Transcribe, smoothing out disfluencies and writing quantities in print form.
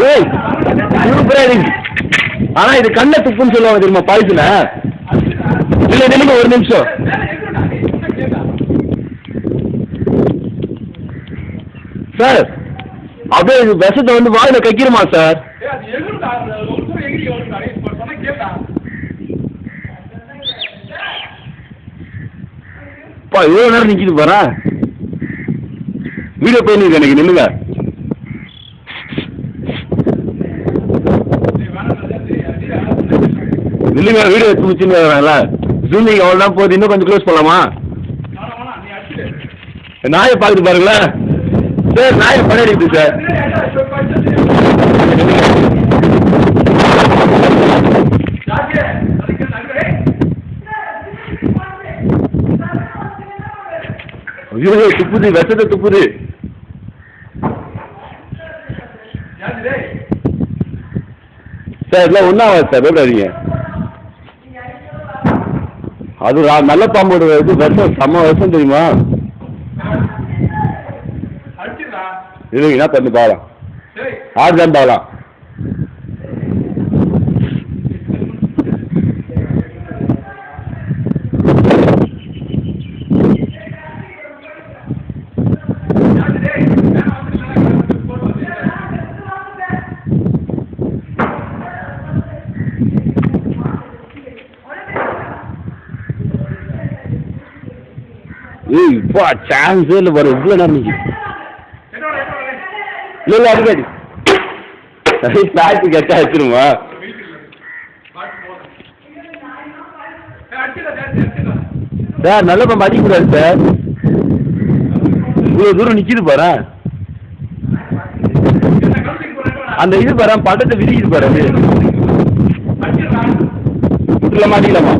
ஏய் சூப்பரா இருக்கு. ஆனா இது கண்ணை துப்புன்னு சொல்லுவாங்க தெரியுமா பாய்ச்சல. இல்லை நினைங்க ஒரு நிமிஷம். சார் அப்படியே விஷத்தை வந்து வாயில கைக்கிறமா சார்? எவ்வளோ நேரம் நிற்கிது பாரு. வீடியோ போயிருக்க எனக்கு நில்லுங்க. நில்லுங்க வீடியோ எடுத்து முடிச்சுன்னு வரல. ஜூமிங் அவ்வளோ தான் போகுது. இன்னும் கொஞ்சம் க்ளோஸ் பண்ணலாமா? நாயை பார்த்துட்டு பாருங்களேன் சார். நாயை பண்ணிடுது சார். ஐயோ துப்புது, விஷத்தை துப்புது சார். இதெல்லாம் ஒன்றும் ஆகாது சார், பயப்படாதீங்க. அது நல்ல பாம்போட இது விஷம், செம்ம விஷம் தெரியுமா? இல்லைங்க என்ன பண்ணி பாக்கலாம், ஆறுதான் பாக்கலாம். ஏய் இப்போ சான்ஸே இல்லை பாரு. இவ்வளோ நேரம் நிற்கி. இல்லை இல்லை அடிக்காது. சாய்த்து கெட்டா வச்சிருமா? சார் நல்ல பம்பு அடிக்கக்கூடாது சார். இவ்வளோ தூரம் நிற்கிது பாரு. அந்த இது பாரு பட்டத்தை விரிக்குது பாரு. அது விட்டுலாமா அடிக்கலாமா?